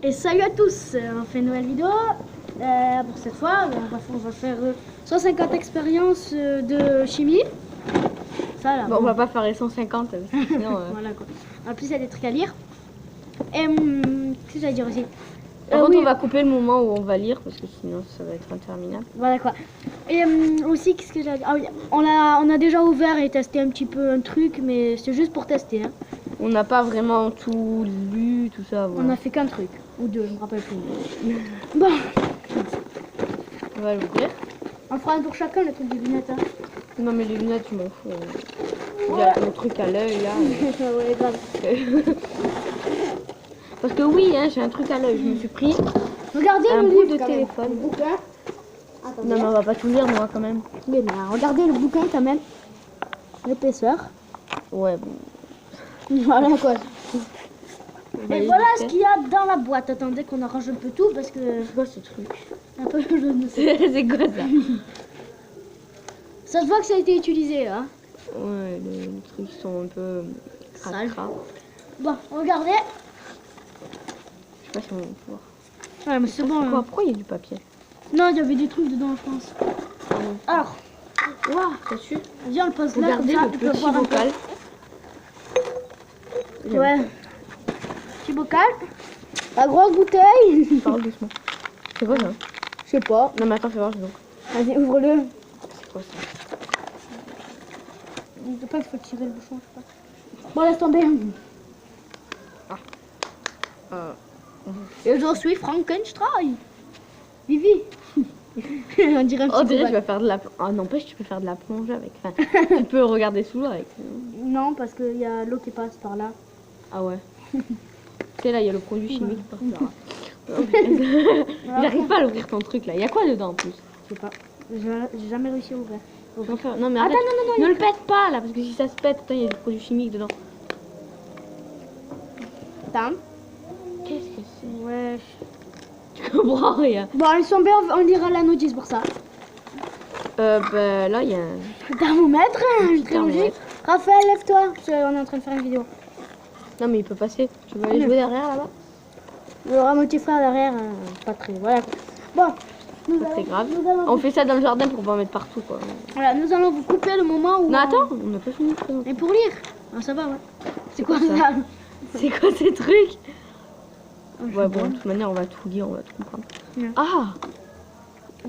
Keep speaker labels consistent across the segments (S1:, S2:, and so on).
S1: Et salut à tous, on fait une nouvelle vidéo. Pour cette fois, on va faire 150 expériences de chimie. Ça là.
S2: Bon, on va pas faire les 150, sinon...
S1: Voilà quoi. En plus, il y a des trucs à lire. Et qu'est-ce que j'allais dire aussi?
S2: Par contre,
S1: oui.
S2: on va couper le moment où on va lire, parce que sinon ça va être interminable.
S1: Voilà quoi. Et aussi, qu'est-ce que j'allais dire? Ah oui, on a déjà ouvert et testé un petit peu un truc, mais c'est juste pour tester. Hein.
S2: On n'a pas vraiment tout lu, tout ça. Voilà.
S1: On a fait qu'un truc. Ou deux, je me rappelle plus. Bon.
S2: On va l'ouvrir.
S1: On fera un pour chacun le truc des lunettes. Hein.
S2: Non mais les lunettes, je m'en fous. Il y a le truc à l'œil là.
S1: Ouais, grave.
S2: Parce que oui, hein, j'ai un truc à l'œil. Je me suis pris
S1: Regardez
S2: un
S1: le
S2: bout
S1: livre
S2: de téléphone.
S1: Le bouquin.
S2: Non mais on va pas tout lire moi quand même.
S1: Mais non, regardez le bouquin quand même. L'épaisseur.
S2: Ouais bon.
S1: Voilà quoi.
S2: va
S1: Et voilà ce
S2: éviter.
S1: qu'il y a dans la boîte. Attendez qu'on arrange un peu tout parce que
S2: C'est quoi ce truc?
S1: un peu je ne sais.
S2: C'est quoi ça?
S1: Ça se voit que ça a été utilisé là.
S2: Ouais, les trucs sont un peu
S1: Sale.
S2: cracra.
S1: Bon, regardez.
S2: Je sais pas si on va pouvoir.
S1: Ouais, mais c'est bon.
S2: Quoi? Pourquoi il y a du papier?
S1: Non, il y avait des trucs dedans, je pense. Alors,
S2: Waouh, t'as su?
S1: viens, on le pose là.
S2: Regardez
S1: comme ça,
S2: le
S1: on peut
S2: petit
S1: voir un peu.
S2: bocal.
S1: Ouais. Petit bocal. La grosse bouteille.
S2: Parle doucement. C'est quoi ça?
S1: Je sais pas.
S2: Non mais attends, fais voir donc.
S1: Vas-y, ouvre-le.
S2: C'est quoi ça?
S1: Je sais pas, il faut tirer le bouchon, je sais pas. Bon, laisse tomber. Et je suis Frankenstein. Vivi. On dirait un petit
S2: On dirait que
S1: cobaye.
S2: tu vas faire de la... Ah n'empêche, tu peux faire de la plongée avec. Enfin, tu peux regarder sous l'eau avec.
S1: Non, parce qu'il y a l'eau qui passe par là.
S2: Ah ouais. Tu sais là, il y a le produit chimique par là.
S1: Voilà.
S2: J'arrive pas à l'ouvrir ton truc là. Il y a quoi dedans en plus?
S1: Je sais pas. J'ai jamais réussi à ouvrir.
S2: Non mais
S1: Attends,
S2: arrête.
S1: non,
S2: Ne le pète pas là, parce que si ça se pète, il y a des produits chimiques dedans.
S1: Attends.
S2: Qu'est-ce que c'est?
S1: Ouais.
S2: Tu comprends rien.
S1: Bon, ils sont bien, on lira la notice pour ça.
S2: Bah là, il y a un...
S1: Thermomètre, très
S2: thermomètre.
S1: logique. Raphaël, lève-toi. On est en train de faire une vidéo.
S2: Non mais il peut passer. Tu veux aller jouer derrière là-bas?
S1: Il y aura mon petit frère derrière. Pas très. Voilà. Bon.
S2: Ça, c'est grave. On fait ça dans le jardin pour pas en mettre partout quoi.
S1: Voilà, nous allons vous couper le moment où.
S2: Non attends, on n'a pas fini de présenter.
S1: Et pour lire. Ah, ça va, ouais. C'est quoi
S2: quoi,
S1: ça,
S2: ça C'est quoi ces trucs?
S1: Je
S2: Ouais
S1: sais
S2: bon,
S1: pas.
S2: de toute manière on va tout lire, on va tout comprendre.
S1: Ouais.
S2: Ah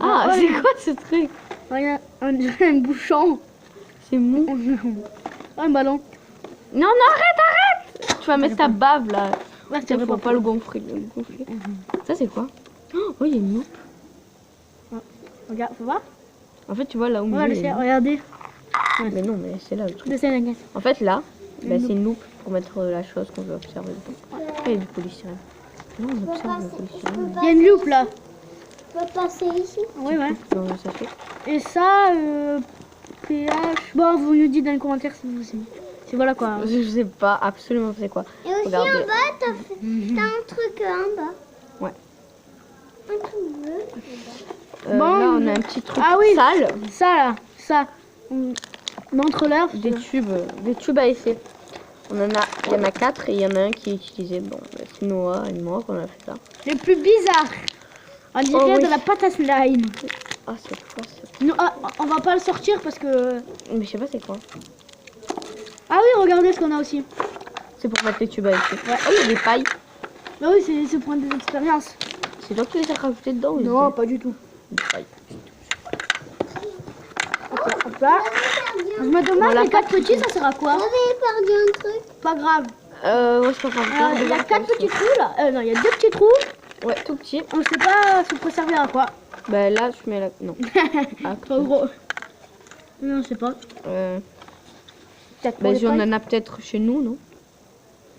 S1: Ah,
S2: c'est
S1: ouais.
S2: quoi ce truc?
S1: Regarde, on dirait un bouchon.
S2: C'est mou.
S1: Un ballon.
S2: Non, arrête. Tu vas mettre ta bave là.
S1: Ouais,
S2: Tiens, faut pas le gonfler. Ça c'est quoi? Oh, il y a une loupe.
S1: Regarde, faut voir.
S2: En fait, tu vois là au milieu.
S1: Ouais,
S2: il y a une loupe.
S1: regardez.
S2: Mais non, mais c'est là le truc.
S1: Dessin la gueule.
S2: En fait, là, bah,
S1: Une
S2: c'est une loupe pour mettre la chose qu'on veut observer dedans. Ah, il y a du polystyrène. Non, on observe le polystyrène.
S1: Il y a une loupe là.
S3: On peut passer ici.
S1: Oui, ouais.
S2: Dans le sachet.
S1: Et ça, pH. Bon, vous nous dites dans les commentaires si vous savez. C'est voilà quoi.
S2: Je sais pas absolument c'est quoi.
S3: Et aussi
S2: Regardez.
S3: en bas, t'as un truc en bas.
S2: Ouais.
S3: Un truc bleu.
S1: Bon,
S2: là, on a un petit truc
S1: ah oui.
S2: sale.
S1: Ça là, ça. Montre-leur.
S2: Des tubes à essai. Il y en a 4 et il y en a un qui est utilisé. Bon, bah, c'est Noah et moi qu'on a fait ça.
S1: Le plus bizarre. On dirait
S2: Oh, oui.
S1: de la pâte à slime.
S2: Ah, c'est quoi ça?
S1: Nous, on va pas le sortir parce que.
S2: Mais je sais pas c'est quoi.
S1: Ah oui, regardez ce qu'on a aussi.
S2: C'est pour mettre les tubes à essai. Ouais. Oh, il y a des pailles.
S1: Bah oui, c'est pour des expériences.
S2: C'est toi qui les as rajoutées dedans ou
S1: Non,
S2: c'est
S1: pas du tout.
S2: des pailles?
S1: Hop là. Je me demande,
S2: Voilà,
S1: les 4 petits, ça sert à quoi?
S3: J'avais perdu un truc.
S1: Pas grave.
S2: Ouais, c'est pas grave.
S1: Alors, il y a 4 petits trous là. Non, il y a 2 petits trous.
S2: Ouais, tout petit.
S1: On sait pas ça peut servir à quoi.
S2: Bah là, je mets la... Non. Ah,
S1: Trop gros. Non, je sais pas. Peut-être pour
S2: Bah,
S1: les
S2: j'en
S1: pailles.
S2: en a peut-être chez nous, non?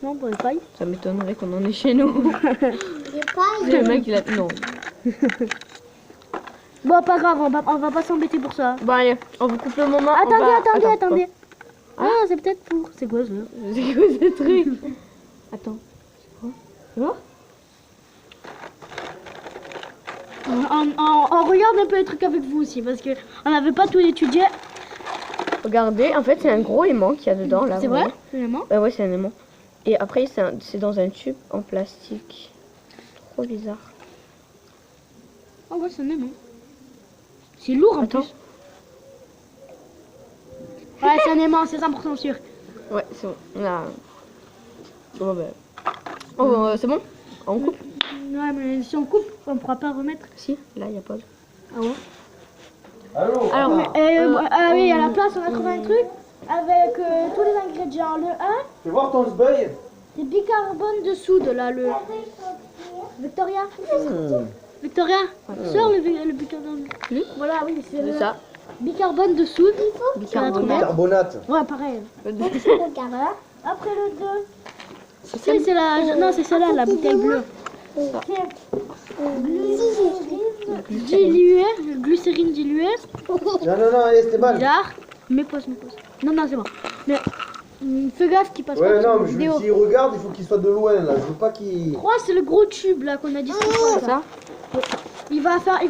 S1: Non, pour les pailles.
S2: Ça m'étonnerait qu'on en ait chez nous.
S3: J'ai pas
S2: Le mec, il a... Non.
S1: Bon, pas grave, on va pas s'embêter pour ça.
S2: Bon, allez, on vous coupe le moment. on
S1: Attendez,
S2: va-
S1: attendez,
S2: Attends,
S1: attendez. Ah, c'est peut-être pour. C'est quoi ça?
S2: C'est quoi ce truc? Attends. C'est quoi? Tu vois?
S1: On regarde un peu les trucs avec vous aussi parce que on n'avait pas tout étudié.
S2: Regardez, en fait, c'est un gros aimant qu'il y a dedans, là.
S1: C'est
S2: vous
S1: vrai,
S2: voyez.
S1: finalement.
S2: Bah ouais, c'est un aimant. Et après, c'est dans un tube en plastique. trop bizarre.
S1: Oh ouais, c'est un aimant. C'est lourd en
S2: Attends.
S1: plus. Ouais, c'est un aimant, c'est 100% sûr.
S2: Ouais, c'est bon. On a... Oh, bah. Oh, c'est bon? On coupe?
S1: Ouais, mais si on coupe, on pourra pas remettre.
S2: Si, là, il y a pause.
S1: Ah ouais.
S4: Allô?
S2: Alors,
S1: Oui, à la place, on a trouvé un truc avec tous les ingrédients. Le 1,
S4: Fais voir ton sbeuil.
S1: c'est bicarbone de soude, là, le... Victoria Victoria, sors le bicarbone.
S2: Lui?
S1: Voilà, oui, c'est
S2: C'est
S1: le
S2: ça.
S1: bicarbone de soude.
S2: Bicarbonate.
S4: Carbonate.
S1: Ouais, pareil.
S3: Regarde.
S1: Voilà. Après le 2,
S2: C'est ça.
S1: c'est la... Non, c'est celle-là, la bouteille bleue. Diluée, glycérine diluée.
S4: Non, Esteban.
S1: Bizarre. Mais pause. Non, c'est bon. Mais fais gaffe qu'il passe pas
S4: Ouais,
S1: sur
S4: non,
S1: la
S4: mais
S1: vidéo.
S4: s'il regarde, il faut qu'il soit de loin là. Je veux pas qu'il.
S1: 3, c'est le gros tube là qu'on a dit. C'est quoi,
S2: C'est
S1: ça
S2: ça.
S1: Il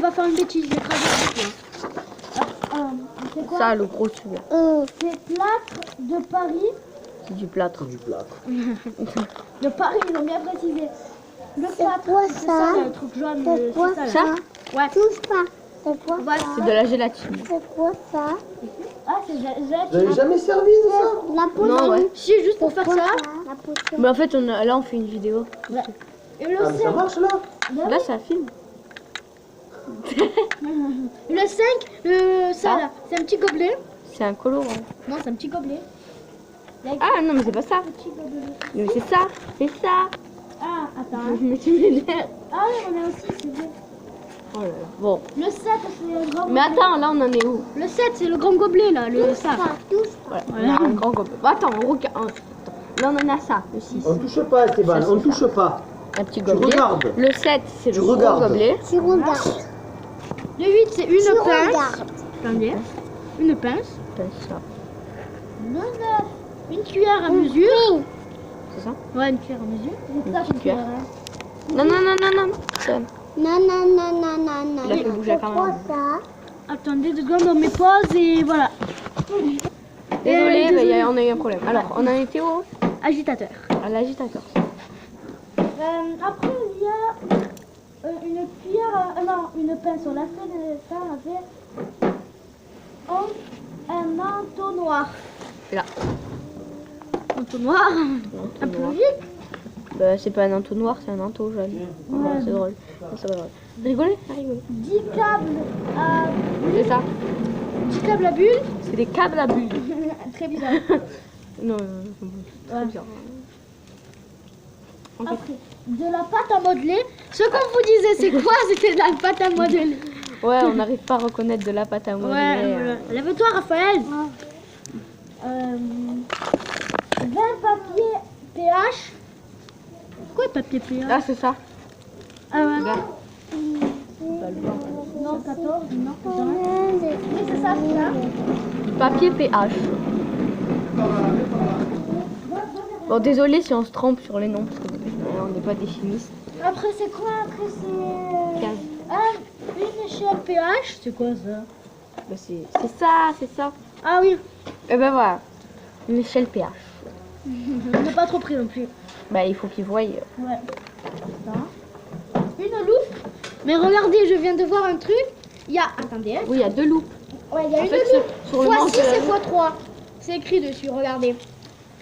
S1: va faire une bêtise. Il va écraser le truc, là. C'est quoi
S2: Ça, le gros tube.
S1: C'est plâtre de Paris.
S2: C'est du plâtre.
S4: Du plâtre.
S1: De Paris, ils ont bien précisé. Le plâtre,
S3: quoi,
S1: c'est
S3: ça
S1: ça, le truc jaune.
S3: C'est quoi,
S1: là.
S2: Ça?
S1: Ouais.
S3: Touche pas. C'est quoi
S1: Voilà.
S2: C'est de la gélatine.
S3: C'est quoi ça?
S1: Ah, c'est
S4: Vous avez jamais servi de ça?
S3: La potion.
S2: Non, ouais.
S1: Si, juste pour faire
S3: Quoi,
S1: ça.
S3: La potion.
S2: Mais en fait, là, on fait une vidéo.
S1: Et le
S4: Ah, mais ça
S1: 5,
S4: marche là?
S2: Là, ça filme.
S1: le 5, ça
S2: Ah.
S1: là, c'est un petit gobelet.
S2: C'est un colorant.
S1: Non, c'est un petit gobelet.
S2: Ah, non, mais c'est pas ça.
S1: Petit gobelet.
S2: Mais c'est ça. C'est ça.
S1: Ah, attends. Hein.
S2: Je me suis m'énerve.
S1: Ah oui, on a aussi, c'est vrai.
S2: Oh là là. Bon.
S1: Le 7, c'est le grand
S2: Mais
S1: gobelet.
S2: attends, là, on en est où?
S1: Le 7, c'est le grand gobelet là, le ça.
S3: Touche pas.
S2: Voilà. On a un grand gobelet. Bon, attends, on regarde. Là, on en a ça, le 6.
S4: On touche pas, Esteban,
S2: Ça,
S4: on
S2: c'est
S4: touche pas.
S2: Un petit
S4: Tu
S2: gobelet.
S4: regardes.
S2: Le 7, c'est
S4: Tu
S2: le gros
S4: regardes.
S2: gobelet.
S3: Tu regardes.
S1: Le 8, c'est une
S3: Tu
S1: pince.
S3: regardes.
S1: Attendez. Une pince.
S2: C'est ça.
S1: Le 9, une cuillère à mesure.
S2: C'est ça?
S1: Ouais, une cuillère à mesure.
S2: Une
S1: Ça,
S2: petite cuillère.
S1: hein.
S2: Non. Ça.
S3: Non.
S2: Il a fait bouger la
S3: C'est quoi
S2: caméra.
S3: ça?
S1: Attendez 2 secondes, on met pause et voilà.
S2: Désolé,
S1: Désolé.
S2: mais on a eu un problème. Alors, on en était au
S1: Agitateur.
S2: à l'agitateur.
S1: Après, il y a une cuillère, non, une pince. On a fait ça, on a fait un entonnoir.
S2: Là.
S1: Entonnoir. Un peu logique.
S2: Bah, c'est pas un entonnoir, c'est un enton jaune.
S1: Ouais.
S2: C'est drôle. Non, c'est pas drôle. Rigolez, rigolez.
S1: 10 câbles à,
S2: C'est ça.
S1: 10 câbles à bulles.
S2: C'est des câbles à bulles.
S1: Très bizarre.
S2: Non, c'est
S1: Ouais.
S2: bizarre. Ok.
S1: Après, de la pâte à modeler. Ce qu'on vous disait, c'est quoi? C'était de la pâte à modeler.
S2: Ouais, on n'arrive pas à reconnaître de la pâte à modeler.
S1: Ouais, voilà. Lève-toi, Raphaël. 20 papiers pH. Pourquoi papier pH?
S2: Ah, c'est ça.
S1: Ah ouais.
S2: Regarde.
S1: Non, 14, non, 14. Oui, c'est ça, c'est ça.
S2: Papier pH. Bon, désolé si on se trompe sur les noms, parce que on n'est pas des chimistes.
S1: Après, c'est quoi? Après, c'est...
S2: 15.
S1: Une échelle pH. C'est quoi ça?
S2: Bah, c'est ça.
S1: Ah oui.
S2: Et ben voilà. Une échelle pH.
S1: On n'a pas trop pris non plus.
S2: Bah, il faut qu'ils voient.
S1: Ouais. Ça. Une loupe. Mais regardez, je viens de voir un truc. Il y a... Attendez. Hein.
S2: Oui, il y a deux loupes.
S1: Ouais, il y a
S2: En
S1: une
S2: fait,
S1: loupe.
S2: sur le manche
S1: x6
S2: de la
S1: et
S2: loupe.
S1: x3. C'est écrit dessus, regardez.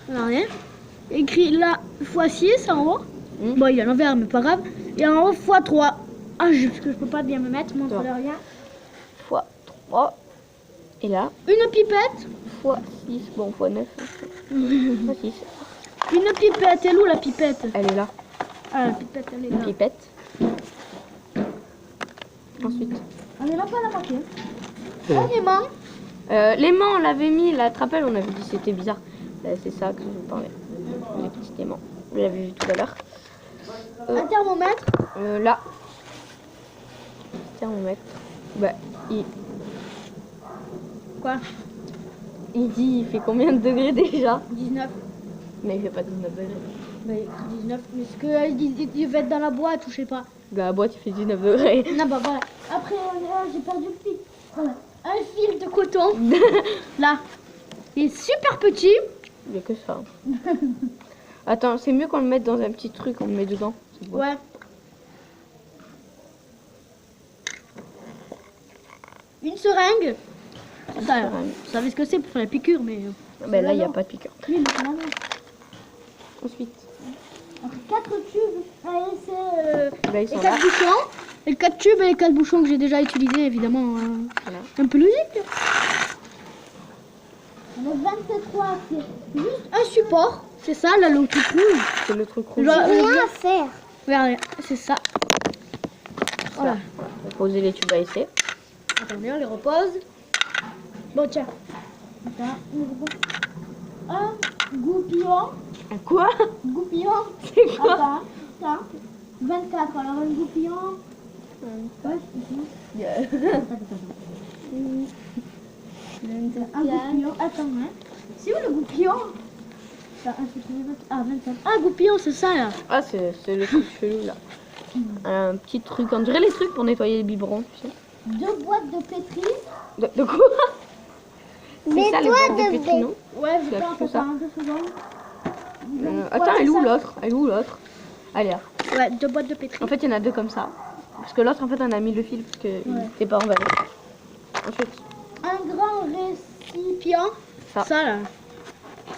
S1: Regardez. Écrit là x6 en haut.
S2: Hmm.
S1: Bon, il est à l'envers, mais pas grave. Et en haut x3. Ah, parce que je peux pas bien me mettre, montre
S2: Ouais.
S1: rien.
S2: Fois 3. Et là,
S1: Une pipette.
S2: fois 6. Bon, fois 9. Fois 6.
S1: Une pipette. Elle est où la pipette?
S2: Elle est là.
S1: Ah, la pipette, elle est là.
S2: Pipette. Ensuite.
S1: On est là pas la moitié. Un aimant.
S2: L'aimant, on l'avait mis, là, tu te rappelles, on avait dit que c'était bizarre. C'est ça que je vous parlais. Les petits aimants. Vous l'avez vu tout à l'heure.
S1: Un thermomètre.
S2: Là. Thermomètre. Bah,
S1: Quoi?
S2: il dit, il fait combien de degrés déjà?
S1: 19.
S2: Mais il fait pas 19 degrés.
S1: Bah, il écrit 19. Mais est-ce qu'il va être dans la boîte ou je sais pas?
S2: La boîte, il fait 19 degrés.
S1: Non, bah voilà. Après, j'ai perdu le fil. Voilà. Un fil de coton. Là. Il est super petit.
S2: Il n'y a que ça. Attends, c'est mieux qu'on le mette dans un petit truc, on le met dedans. C'est beau.
S1: Ouais. une seringue. Ça,
S2: seringue.
S1: vous savez ce que c'est pour faire la piqûre, mais...
S2: Mais là, il n'y a pas de piqûre.
S1: Oui, mais c'est la même.
S2: Ensuite,
S1: Alors, 4 tubes et
S2: là, ils
S1: et
S2: sont
S1: 4
S2: là.
S1: bouchons. Et 4 tubes et 4 bouchons que j'ai déjà utilisés, évidemment.
S2: Voilà.
S1: Un peu logique. On a 23, c'est juste un support. C'est ça, là, le truc rouge.
S2: C'est le truc rouge.
S1: Genre,
S3: Rien à faire.
S1: regardez, c'est ça. Voilà.
S2: On va poser les tubes à essai.
S1: Attendez, on les repose. Bon, tiens. Attends, on les repose. Un goupillon.
S2: Un quoi?
S1: Goupillon.
S2: C'est quoi?
S1: Attends. 24, alors un goupillon. Ouais, ici. Un goupillon. Attends, hein. C'est où le goupillon? Ah, 25. Ah, goupillon, c'est ça, là.
S2: Ah, c'est le truc chelou, là. Un petit truc, on dirait les trucs pour nettoyer les biberons, tu sais.
S1: 2 boîtes de pétri.
S2: De quoi?
S3: Mais
S2: C'est ça, les
S3: toi,
S2: boîtes de
S3: de
S2: pétri, non?
S1: Ouais,
S2: Tu
S1: je
S2: as
S1: pense
S2: fait
S1: que
S2: ça.
S1: ça. 2 secondes.
S2: Attends,
S1: Ouais,
S2: elle est où
S1: c'est ça.
S2: l'autre? Elle est où l'autre? Allez, là.
S1: Ouais, 2 boîtes de pétri.
S2: En fait, il y en a 2 comme ça. Parce que l'autre, en fait, on a mis le fil parce qu'il n'était pas emballé. Ensuite,
S1: Un grand récipient.
S2: Ça.
S1: Ça, là.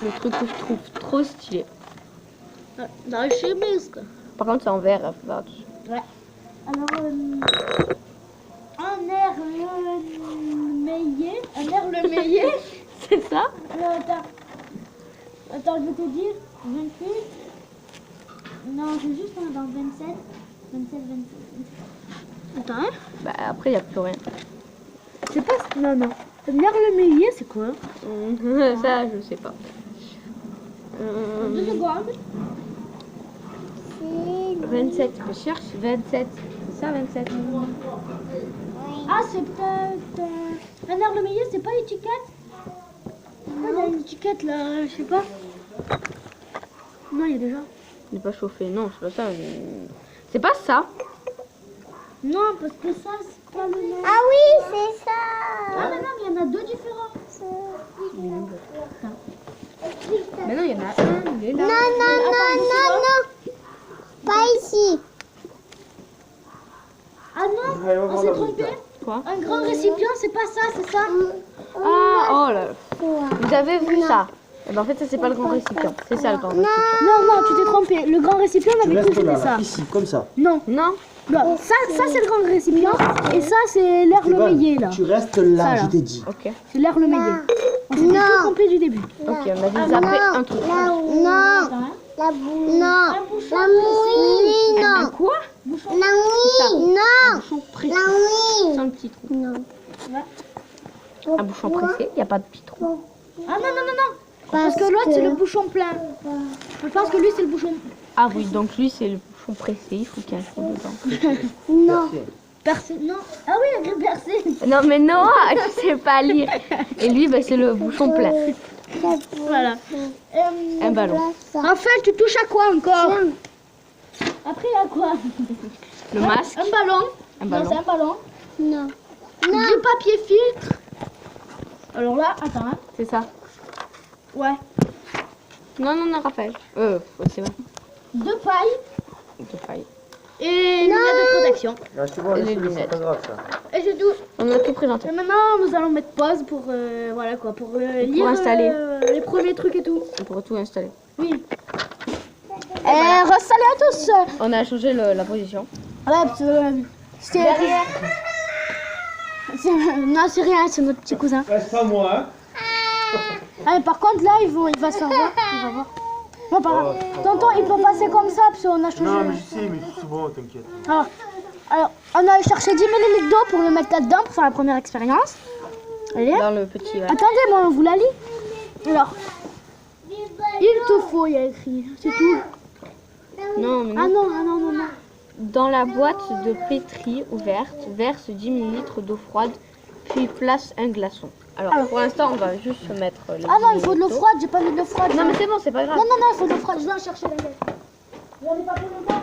S2: le truc que je trouve trop stylé.
S1: Dans le chimiste.
S2: Par contre, c'est en verre, faut faire attention.
S1: Ouais. Alors, un air le meillé. Un air le meillé.
S2: C'est ça?
S1: Alors, attends. Attends, je vais te dire. 28. Non, j'ai juste un dans 27. 27, 27. Attends, hein.
S2: Bah, après, il n'y a plus rien.
S1: C'est pas... Non, non. Un air le meillé, c'est quoi?
S2: Ça, je sais pas.
S1: 2 secondes.
S2: 27, je cherche 27. C'est ça, 27?
S1: Ah, c'est peut-être... un air le meillé, c'est pas l'étiquette? Il y a une étiquette, là, je sais pas. Non, il y a déjà.
S2: Il n'est pas chauffé, non, c'est pas ça. C'est pas ça.
S1: Non, parce que ça, c'est pas le nom.
S3: Ah oui, c'est ça.
S1: Ah, mais non, mais il y en a 2 différents.
S2: Mais non, il y en a un, il est
S3: Non,
S2: là.
S3: non, non, non, non. Pas ici.
S1: Ah non,
S4: Allez, on va
S1: on
S4: voir
S1: s'est
S4: la
S1: trompé.
S4: bouteille.
S2: Quoi?
S1: Un grand récipient, c'est pas ça, c'est ça.
S2: Ah, oh là là.
S3: Quoi?
S2: Vous avez vu ça? Eh ben, en fait, ça, c'est pas le grand récipient. C'est ça, le grand récipient.
S1: Non, non, tu t'es trompé. Le grand récipient, on
S4: Tu
S1: avait cru
S4: restes
S1: que
S4: là,
S1: c'était ça.
S4: là, ici, comme ça.
S1: Non,
S2: Non?
S1: non. Ça c'est le grand récipient. Et ça, c'est l'air le
S4: Esteban,
S1: meillé, là.
S4: tu restes là,
S1: Ça, là.
S4: je t'ai dit.
S2: Ok.
S1: C'est l'air le meillé. On s'était tout trompé du début.
S2: Ok, on a dû zapper un truc.
S3: Là où... Non.
S1: Attends, hein.
S3: La bouille. Non.
S1: Un bouchon
S3: La
S1: pressé.
S3: mouille.
S2: Un
S3: Non.
S2: quoi?
S3: La mouille. Non.
S2: Bouchon pressé.
S3: La mouille.
S2: Sans le petit trou.
S3: Non.
S2: Un bouchon pressé, il n'y a pas de petit trou.
S1: Ah non, non, non, non. Parce que l'autre, c'est le bouchon plein. Je pense que lui, c'est le bouchon...
S2: Ah oui, donc lui, c'est le bouchon pressé. Il faut qu'il y ait un trou dedans.
S3: Non.
S1: Percé. Non. Ah oui, il y a écrit percé.
S2: Non, mais non, je sais pas lire. Et lui, bah, c'est le bouchon plein.
S1: Voilà.
S2: Un ballon.
S1: Raphaël, tu touches à quoi encore? Après, il y a quoi?
S2: Le masque.
S1: Un ballon.
S2: Un
S1: Non,
S2: ballon.
S1: c'est un ballon.
S3: Non.
S1: Du papier filtre. Alors là, attends, hein.
S2: C'est ça.
S1: Ouais.
S2: Non, non, non, Raphaël. C'est vrai.
S1: 2 pailles
S2: De faille.
S1: et lunettes de protection.
S4: Ah, c'est bon,
S2: Les
S4: laisse-le, c'est
S2: lunettes.
S4: pas grave ça.
S1: Et c'est tout.
S2: On a tout présenté.
S1: Et maintenant, nous allons mettre pause pour voilà quoi, pour lire
S2: installer.
S1: les premiers trucs et tout.
S2: On pourra tout installer.
S1: Oui. Salut à tous.
S2: On a changé la position.
S1: Ouais, parce que c'était non, c'est rien, c'est notre petit cousin.
S4: C'est pas moi, hein.
S1: Ah, mais par contre, là, il va se faire voir. Il va voir. Non, pas grave. Tonton, il peut passer comme ça parce qu'on a changé.
S5: Non, mais je sais, mais c'est bon, t'inquiète.
S1: Alors, on a cherché 10 ml d'eau pour le mettre là-dedans pour faire la première expérience. Allez.
S2: Dans le petit. Ouais.
S1: Attendez, moi, on vous la lit. Alors, il te faut, il y a écrit. C'est tout.
S2: Non, mais non.
S1: Ah non, ah non, non, non.
S2: Dans la boîte de pétri ouverte, verse 10 ml d'eau froide, puis place un glaçon. Alors, pour l'instant, on va juste mettre les
S1: Ah non,
S2: 10
S1: il faut de l'eau
S2: millilitres
S1: froide, j'ai pas mis de l'eau froide.
S2: Non, mais c'est bon, c'est pas grave.
S1: Non, non, non, il faut de l'eau froide, je vais en chercher la gueule. J'en ai pas pour longtemps.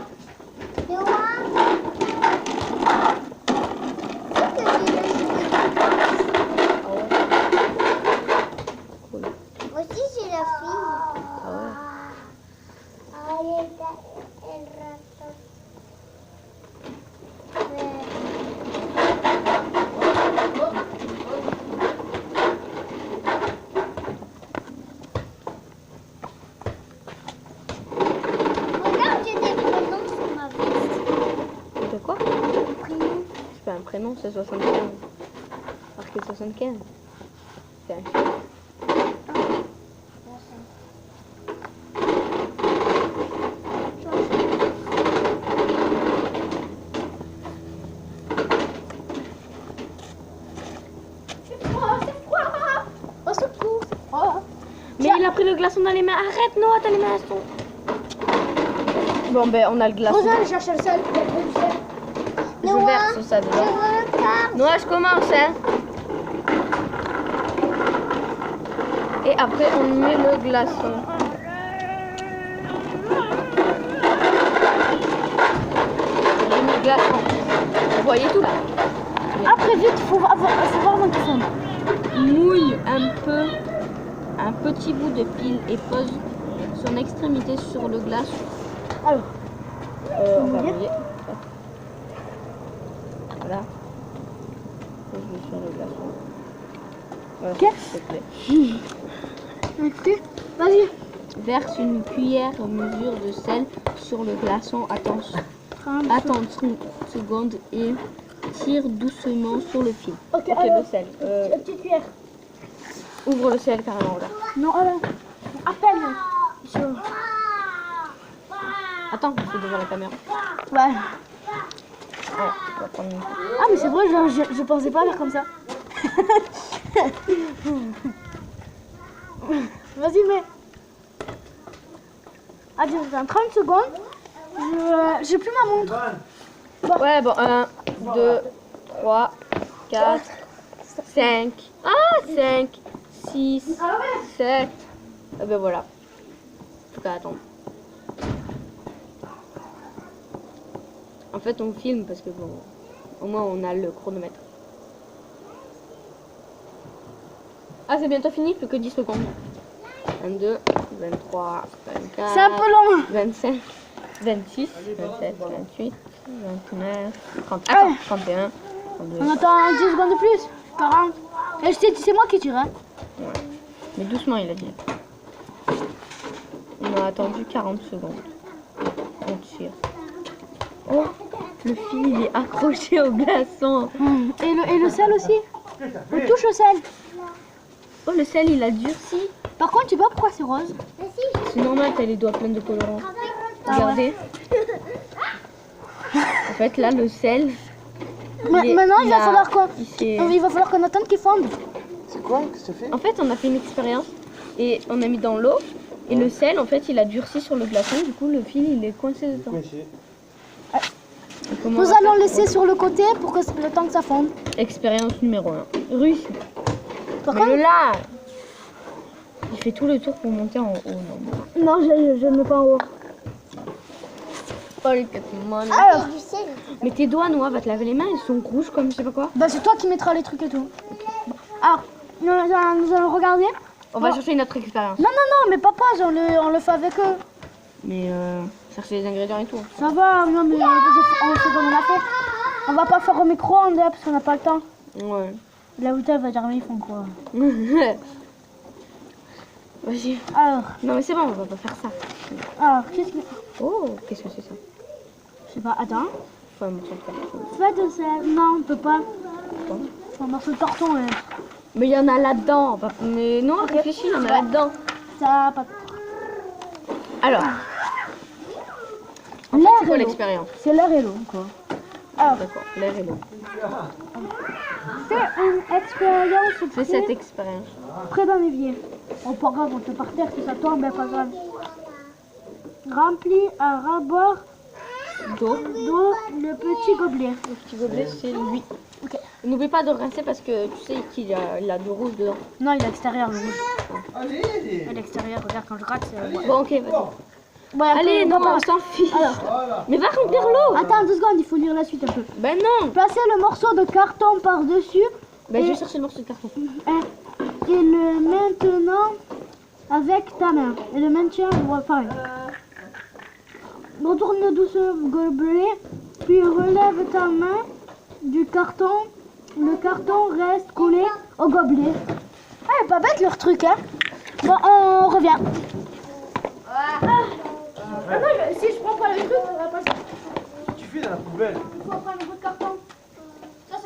S3: Moi aussi, j'ai la fille.
S2: Ah ouais.
S3: Ahí está el ratón.
S2: prénom, c'est 75. Marqué 75. C'est un chiffre.
S1: Au secours. Oh.
S2: Mais il a pris le glaçon dans les mains. Arrête, Noah, t'as les mains à son. Bon, ben, on a le glaçon.
S1: Rosa, je cherche le sel.
S2: Je verse ça dedans. Noah, je commence, hein. Et après, on met le glaçon. J'ai mis le glaçon. Vous voyez tout là.
S1: Après, vite, faut voir mon téléphone.
S2: Mouille un petit bout de pile et pose son extrémité sur le glaçon.
S1: Alors,
S2: On va mouiller. Voilà. Pose-le sur le glaçon. Voilà,
S1: Ok.
S2: s'il te plaît.
S1: vas-y.
S2: Verse une cuillère mesure de sel sur le glaçon. Attends 30 secondes et tire doucement sur le fil.
S1: Ok,
S2: Ok,
S1: alors,
S2: le sel.
S1: une petite cuillère.
S2: Ouvre le sel carrément là.
S1: Non, alors, à peine.
S2: Attends, c'est devant la caméra.
S1: Ouais.
S2: Voilà, on va prendre une...
S1: Ah, mais c'est vrai, je pensais pas faire comme ça. Vas-y, mais. Allez, dans 30 secondes. J'ai plus ma montre.
S2: Ouais, bon, 1, 2, 3, 4, 5. Ah, 5, 6, 7. Et ben voilà. En tout cas, attends. En fait, on filme parce que bon, au moins on a le chronomètre. Ah, c'est bientôt fini, plus que 10 secondes. 22, 23, 24,
S1: C'est un peu long.
S2: 25, 26, 27, 28, 29, 30, attends, 31, 32.
S1: On attend 10 secondes de plus. 40. Et c'est moi qui tire, hein.
S2: Ouais. Mais doucement, il a dit. On a attendu 40 secondes. On tire. Oh, le fil il est accroché au glaçon.
S1: Et le sel aussi. On touche au sel.
S2: Oh, le sel il a durci.
S1: Par contre, tu sais pas pourquoi c'est rose.
S2: C'est normal, t'as les doigts pleins de colorants. Regardez. En fait, là, le sel.
S1: Maintenant, il va falloir
S2: il
S1: va falloir qu'on attende qu'il fonde.
S4: C'est quoi? Qu'est-ce que tu fais?
S2: En fait, on a fait une expérience et on a mis dans l'eau. Et le sel, en fait, il a durci sur le glaçon. Du coup, le fil, il est coincé dedans.
S4: Coincé.
S1: Nous allons laisser sur le côté pour que le temps que ça fonde.
S2: Expérience numéro 1. Réussi.
S1: Par
S2: Mais
S1: contre,
S2: là, il fait tout le tour pour monter en haut. Non.
S1: non, je ne mets pas en haut.
S2: Oh, les Pokémon.
S1: Alors,
S2: Mais tes doigts, Noah, va te laver les mains. Ils sont rouges comme je sais pas quoi.
S1: bah c'est toi qui mettras les trucs et tout. Alors, nous allons regarder.
S2: On va chercher une autre expérience.
S1: Non, mais papa, on le fait avec eux.
S2: Mais chercher les ingrédients et tout.
S1: Ça va, non, mais on fait comme on a fait. On va pas faire au micro-ondes parce qu'on n'a pas le temps.
S2: Ouais.
S1: La bouteille va dire, mais ils font quoi?
S2: Vas-y.
S1: Alors,
S2: Non, mais c'est bon, on va pas faire ça.
S1: qu'est-ce que.
S2: Oh, qu'est-ce que c'est ça?
S1: Je sais pas, attends.
S2: Faut un morceau de carton.
S1: Fais de sel. Non, on peut pas. Faut un morceau de carton, ouais.
S2: Mais il y en a là-dedans. Mais non, réfléchis, il y en a là-dedans.
S1: Ça, pas.
S2: Alors, c'est
S1: L'air
S2: quoi
S1: et l'eau.
S2: l'expérience?
S1: C'est l'air et l'eau, quoi. Alors,
S2: D'accord, l'air et l'eau.
S1: fais une expérience
S2: Fais cette expérience.
S1: près d'un évier. Oh, pas grave, on te par terre, si ça tombe, ben pas grave. Remplis à ras-bord
S2: D'eau.
S1: d'eau le petit gobelet.
S2: Le petit gobelet, c'est lui.
S1: Ok.
S2: N'oublie pas de rincer parce que tu sais qu'il a du rouge dedans.
S1: Non, il est extérieur, le rouge.
S4: Allez!
S1: Il est extérieur, regarde, quand je gratte, c'est...
S2: Bon, ok, vas-y.
S1: Ouais, après,
S2: Allez, non,
S1: papa.
S2: on s'en fiche.
S4: Voilà.
S2: Mais va remplir l'eau.
S1: Attends 2 secondes, il faut lire la suite un peu.
S2: Ben non.
S1: Placez le morceau de carton par-dessus
S2: Ben je vais chercher le morceau de carton.
S1: et le maintenant avec ta main. Et le maintien, ouais, pareil. Retourne doucement le gobelet, puis relève ta main du carton. Le carton reste collé au gobelet. Ah, pas bête leur truc, hein. Bon, on revient. Ah non, si je prends pas le truc, ça va pas.
S4: Qu'est-ce que tu fais dans la poubelle?
S1: Il faut prendre un bout de carton. Ça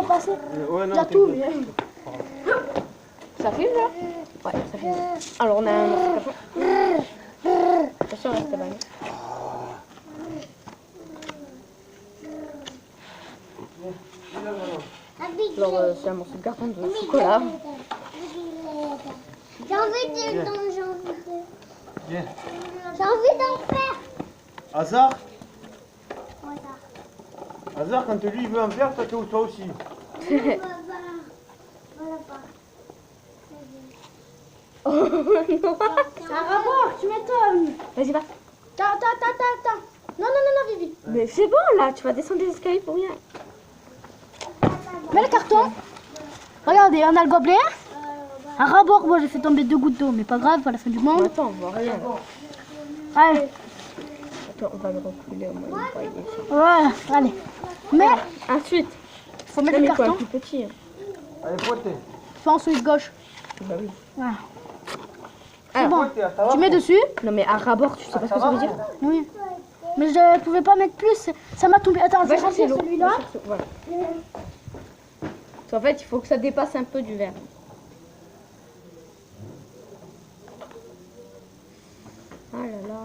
S1: veut passer.
S5: Ouais, non,
S1: Déjà tout,
S5: t'inquiète.
S1: mais...
S2: Ça filme là? Ouais, ça filme. Alors on a un autre carton. Attention, reste là. Alors c'est un morceau de carton de chocolat.
S3: J'ai envie de...
S5: Viens.
S3: J'ai envie d'en faire.
S5: Hasard
S3: Voilà.
S5: Hasard, quand lui il veut en faire, toi aussi.
S3: Voilà.
S2: Oh non.
S1: C'est un rapport, tu m'étonnes.
S2: Vas-y, va.
S1: Attends. Non, Vivi.
S2: Mais c'est bon là, tu vas descendre les escaliers pour rien.
S1: Mets le carton. Regardez, on a le gobelet. Un rabord, moi j'ai fait tomber 2 gouttes d'eau, mais pas grave, pas la fin du monde.
S2: Attends, on voit rien.
S1: Allez,
S2: Attends, on va le reculer au moins.
S1: voilà, allez. Mais,
S2: Ensuite,
S1: faut mettre le
S2: il faut un
S1: carton.
S2: plus petit.
S5: Allez, pointez.
S1: Fais en celui de gauche.
S2: Bah oui.
S1: Voilà.
S2: Alors,
S1: Bon,
S5: Pointez, ça va
S1: tu mets dessus.
S2: non mais à rabord, tu sais pas ce que ça veut dire?
S1: Oui. Mais je pouvais pas mettre plus. Ça m'a tombé. Attends, je
S2: Va
S1: vais
S2: chercher
S1: remplir
S2: l'eau.
S1: celui-là.
S2: Va chercher- Voilà. En fait, il faut que ça dépasse un peu du verre. Ah là là.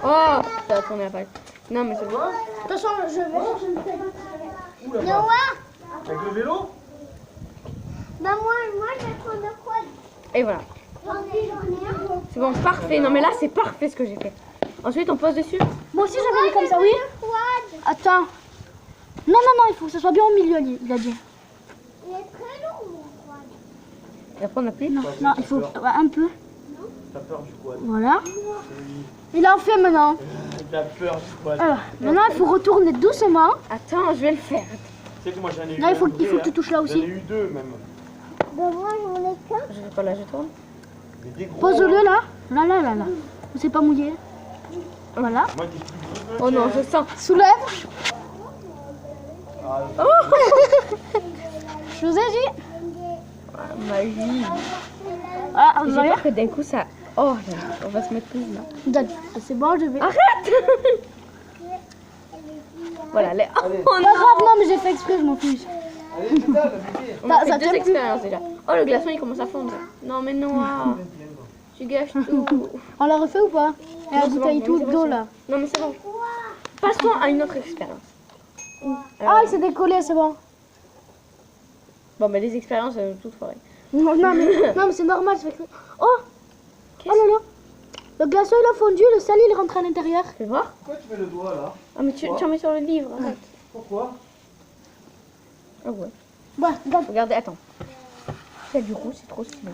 S2: Oh, ça a tourné la page. Non mais c'est bon.
S1: Attention, je vais chercher une feuille.
S5: Où là-bas
S3: Noah,
S5: Avec le vélo
S3: bah moi je vais prendre le quad.
S2: Et voilà.
S3: J'en ai un.
S2: C'est bon, parfait. Non mais là, c'est parfait ce que j'ai fait. Ensuite, on pose dessus.
S1: Moi aussi j'avais mis comme ça, oui.
S3: Quad.
S1: Attends. Non, il faut que ce soit bien au milieu, il a dit.
S3: Il est très long mon quad.
S2: Et après, on appuie.
S1: Non, il faut un peu.
S5: T'as peur du quad.
S1: Voilà. Il en fait maintenant.
S5: T'as peur du quad.
S1: Alors, maintenant il faut retourner doucement.
S2: Attends, je vais le faire.
S5: Tu sais que moi j'en ai eu
S1: Là, il faut
S5: un
S1: que
S5: vrai,
S1: tu touches là
S5: J'en
S1: aussi.
S5: ai eu 2 même.
S3: Bah moi j'en ai qu'un.
S2: Je vais pas là, je tourne.
S5: Mais des gros.
S1: Pose-le là. Là. C'est pas mouillé. Voilà.
S5: Moi des plus gros.
S2: Oh non, je sens.
S1: Soulève.
S5: Ah,
S1: Je vous ai dit.
S2: Ah, magie.
S1: Ah, vous
S2: J'ai
S1: voyez.
S2: peur que d'un coup ça. Oh, là, on va se mettre plus là.
S1: Donne. C'est bon, je vais.
S2: Arrête. Voilà, les... oh
S5: Allez.
S2: non.
S1: Pas grave, non, mais j'ai fait exprès, je m'en fiche.
S5: allez, pédale, bébé.
S2: On a
S1: Ça
S2: fait
S1: tient
S2: deux
S1: plus.
S2: expériences déjà. Oh, le glaçon il commence à fondre. Non mais Noah, tu gâches tout.
S1: On l'a refait ou pas? Et la
S2: Non, c'est
S1: bouteille
S2: bon,
S1: tout
S2: c'est bon,
S1: d'eau
S2: c'est
S1: là.
S2: Non mais c'est bon. Passons à une autre expérience.
S1: Ah, il s'est décollé, c'est bon.
S2: Bon, mais les expériences, elles sont toutes foirées.
S1: Non, mais c'est normal. Je fais exprès. Oh
S2: Qu'est-ce
S1: là là. Le glaçon il a fondu, le sel il rentre à l'intérieur.
S2: Fais voir.
S5: Pourquoi tu mets le doigt là?
S2: Ah, mais tu en mets sur le livre. Arrête.
S5: Pourquoi?
S2: Ah ouais.
S1: Ouais, regarde.
S2: Regardez, attends. C'est du rouge, c'est trop stylé.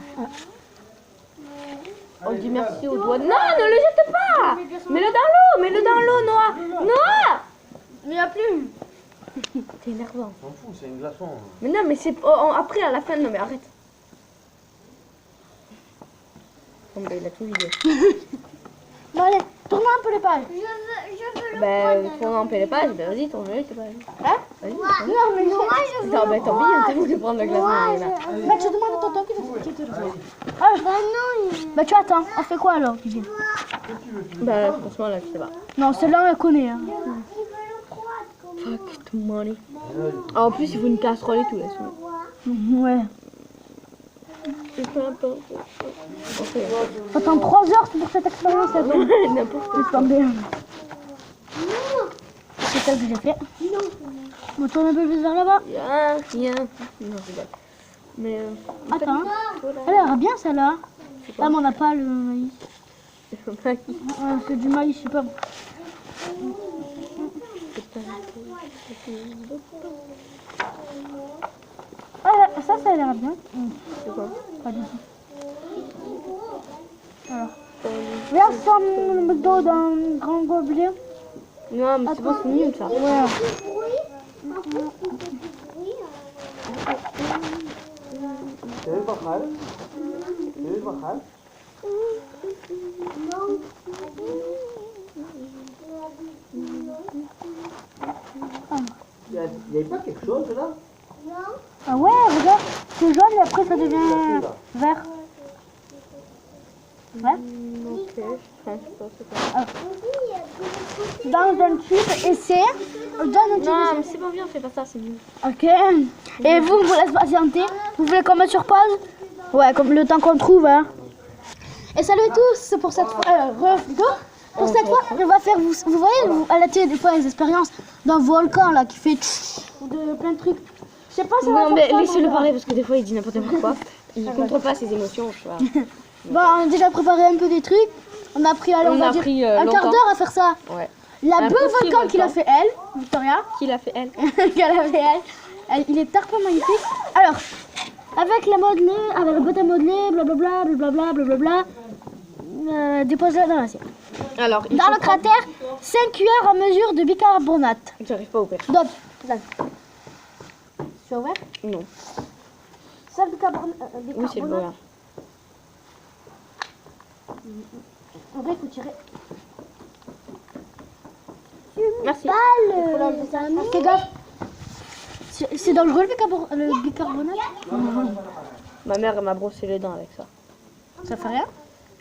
S2: On dit merci au doigt. Non, ne le jette pas. Mets-le dans l'eau, Noah. Noah.
S1: Mais il n'y a plus.
S2: T'es énervant.
S5: On s'en fout, c'est une glaçon.
S2: Mais non, mais c'est après, à la fin. Non, mais arrête. Bon, bah, il a tout vidé.
S1: Bon, allez, tourne un peu les pages.
S3: Je veux le
S2: Bah, tourne un peu les pages. Bah, vas-y, tourne-le, c'est pas grave.
S1: Hein?
S2: Vas-y.
S1: Non, mais non.
S2: Non, bah, tant pis, hein, t'as voulu prendre le glaçon. il est là.
S1: Bah, tu demandes à tonton qui te le fait. Ah,
S3: Bah non, il...
S1: bah, tu attends. On fait quoi alors, Vivi?
S2: Bah, franchement, là, je sais pas.
S1: Non, celle-là, elle connaît. Hein.
S3: il veut le quad comme
S2: Fuck the money. Ah, en plus, il faut une casserole et tout, là.
S1: Ouais.
S2: C'est peu importe.
S1: Attends 3 heures pour cette expérience. Elle fait.
S2: N'importe quoi.
S1: C'est pas bien. C'est celle que j'ai fait. On tourne un peu plus vers là-bas.
S2: Rien. Non, c'est bon. Mais.
S1: Attends. Elle a l'air bien celle-là. Là, mais on n'a pas le maïs. C'est du maïs, je sais pas. Ah, ça a l'air bien.
S2: C'est quoi?
S1: Pas du tout. Alors. Verse son dos dans un grand gobelet.
S2: Non, mais c'est bon, c'est nul ça.
S1: Ouais.
S5: C'est le bachal. C'est le bachal. Il n'y avait pas quelque chose là?
S1: Ah ouais, regarde. C'est jaune et après ça devient vert. Ouais.
S2: Ok. Enfin, je sais pas, c'est pas.
S1: Dans un tube, essaie. Dans un tube.
S2: Non, mais c'est pas bien, fais pas ça, c'est nul.
S1: Ok. Et vous laissez patienter. Vous voulez qu'on mette sur pause? Ouais, comme le temps qu'on trouve. Hein. Et salut à tous pour cette fois. Pour cette fois, on va faire. Vous voyez, à la télé, des fois, les expériences d'un volcan là qui fait de plein de trucs. Je sais pas si on va
S2: Non,
S1: faire
S2: mais
S1: ça,
S2: laissez-le
S1: donc,
S2: parler parce que des fois il dit n'importe quoi. Il contrôle pas ses émotions, je vois.
S1: Bon, on a déjà préparé un peu des trucs. On a pris, allez, on va dire, un quart
S2: longtemps.
S1: d'heure à faire ça.
S2: Ouais.
S1: La
S2: Un
S1: bœuf
S2: petit
S1: volcan qu'il a
S2: volcan.
S1: fait elle, Victoria.
S2: Qui l'a fait elle?
S1: Qu'elle avait elle. Il est tarpin magnifique. Alors, avec la modelée, avec la boîte à modeler, blablabla, blablabla, blablabla, dépose-la dans l'assiette.
S2: Alors, il
S1: Dans
S2: faut
S1: le cratère, 5 cuillères à mesure de bicarbonate.
S2: J'arrive pas à ouvrir.
S1: Donc, tu as ouvert?
S2: Non.
S1: 5 bicarbonate.
S2: Oui, c'est le bon.
S1: En vrai, il faut tirer.
S2: Merci.
S1: Fais gaffe. C'est dangereux le bicarbonate?
S2: Ma mère elle m'a brossé les dents avec ça.
S1: Ça fait rien?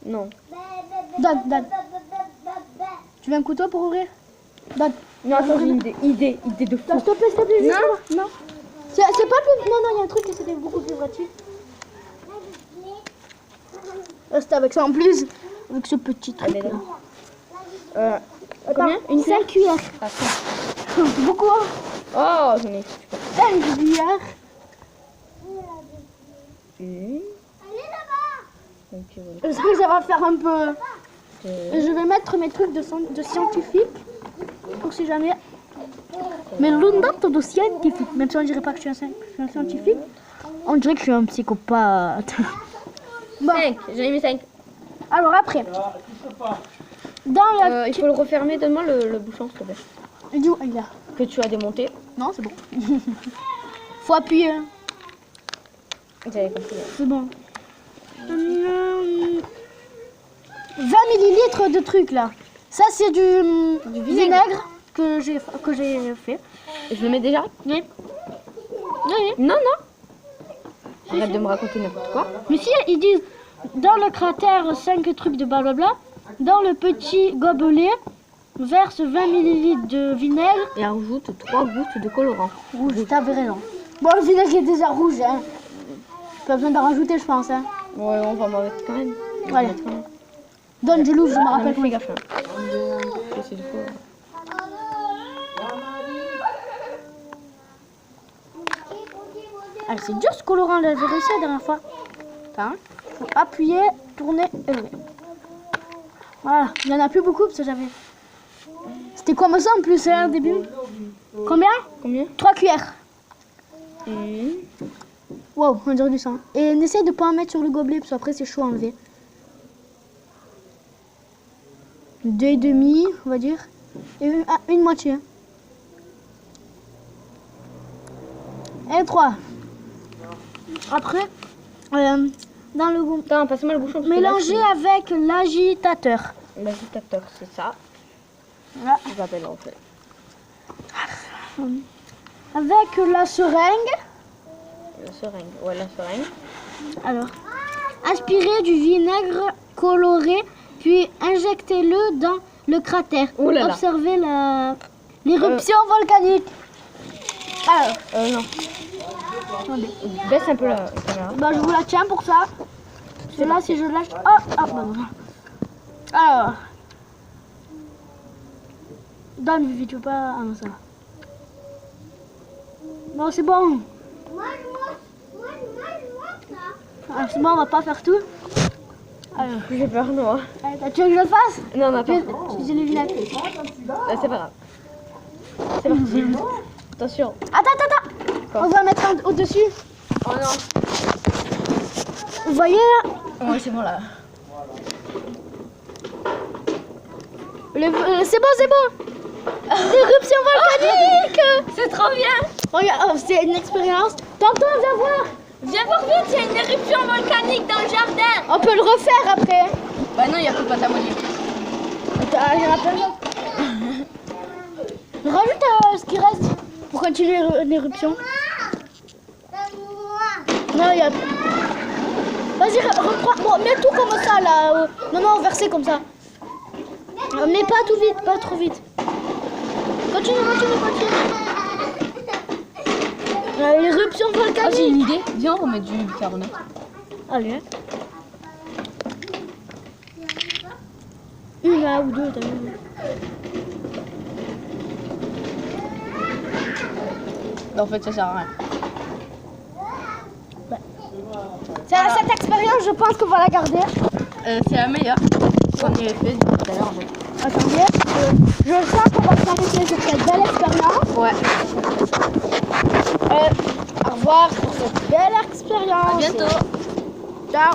S2: Non.
S1: Donne. Tu veux un couteau pour ouvrir? Donne.
S2: Non, attends, j'ai une idée de fou.
S1: Non, s'il te plaît, juste
S2: Non.
S1: là. Non. C'est pas plus... Non, il y a un truc qui c'était beaucoup plus pratique. C'était avec ça en plus. Avec ce petit truc
S2: Allez,
S1: là.
S2: Combien? Une
S1: 5 cuillères.
S2: Ah,
S1: Beaucoup. Hein.
S2: oh, j'en ai.
S1: 5 cuillères.
S2: Une. Ok, voilà.
S1: Parce que ça va faire un peu...
S2: Deux.
S1: Je vais mettre mes trucs de scientifique. Pour si jamais... Mais l'ondato de scientifique. Même si on dirait pas que je suis un scientifique. On dirait que je suis un psychopathe. Bon.
S2: 5, j'en ai mis 5.
S1: Alors après. Dans la...
S2: Il faut le refermer, donne-moi le bouchon s'il te plaît.
S1: Il est où? Il est là.
S2: Que tu as démonté.
S1: Non, c'est bon. Faut appuyer.
S2: J'avais compris.
S1: C'est bon. 20 millilitres de trucs là. Ça c'est du vinaigre que j'ai fait.
S2: Je le mets déjà?
S1: Oui.
S2: Non. Arrête de me raconter n'importe quoi.
S1: Mais si ils disent dans le cratère 5 trucs de blablabla, dans le petit gobelet, verse 20 millilitres de vinaigre.
S2: Et ajoute 3 gouttes de colorant.
S1: Rouge, t'avais raison. Bon, le vinaigre est déjà rouge, hein. Pas besoin d'en rajouter, je pense, hein.
S2: Ouais, on va m'en mettre quand même.
S1: Allez. Donne, je l'ouvre, je me rappelle.
S2: Fais gaffe. Hein. C'est du coup.
S1: Allez, c'est dur ce colorant, là, j'ai réussi la dernière fois. Attends, faut appuyer, tourner et lever. Voilà, il n'y en a plus beaucoup parce que j'avais... C'était comme ça en plus, hein, au début. Combien? 3 cuillères. Wow, on dirait du sang. Et essaye de ne pas en mettre sur le gobelet parce qu'après c'est chaud à enlever. 2,5, on va dire. Et une moitié. Et 3. Après, dans le gobelet.
S2: Attends, passe-moi le bouchon.
S1: Mélanger avec l'agitateur.
S2: L'agitateur, c'est ça.
S1: Voilà.
S2: Je l'appelle en fait.
S1: Avec la seringue.
S2: La seringue. Ouais, la seringue.
S1: Alors, aspirez du vinaigre coloré, puis injectez-le dans le cratère.
S2: Ouh là là.
S1: Observez l'éruption volcanique. Alors,
S2: Non.
S1: attendez.
S2: Baisse un peu la caméra.
S1: Bah, je vous la tiens pour ça. Là, si je lâche... Oh, bah, voilà. Alors. Donne, Vivi, tu veux pas... Ah non, ça va. Bon, c'est bon. Ah, c'est bon, on va pas faire tout. Alors,
S2: J'ai peur, non.
S1: tu veux que je le fasse?
S2: Non, on a peur.
S1: J'ai le vinaigre.
S2: C'est pas grave. C'est parti. Attention.
S1: Attends.
S2: Quoi?
S1: On va mettre au-dessus.
S2: Oh non.
S1: Vous voyez là?
S2: Ouais, c'est bon là.
S1: C'est bon. L'éruption volcanique.
S2: C'est trop bien.
S1: Regarde, c'est une expérience. Tonton, viens voir.
S2: Viens voir vite, il y a une éruption volcanique dans le jardin.
S1: On peut le refaire après.
S2: Bah non, il n'y a plus de pâte à modeler.
S1: Il y en a plein d'autres. Rajoute ce qui reste pour continuer l'éruption. Non, il y a... Vas-y, reprends. Bon, mets tout comme ça là. Non, versez comme ça. Mais pas tout vite, pas trop vite. Continue. L'éruption
S2: Ah, j'ai
S1: volcanique.
S2: une idée. Viens, on va mettre du bicarbonate.
S1: Allez. Une là ou deux, t'as vu.
S2: Non, en fait, ça sert à rien.
S1: Cette expérience, je pense qu'on va la garder.
S2: C'est la meilleure. On y avait fait tout à l'heure. En fait.
S1: Attendez, je sens qu'on va s'arrêter sur cette belle expérience.
S2: Ouais.
S1: Au revoir pour cette belle expérience.
S2: À bientôt.
S1: Ciao.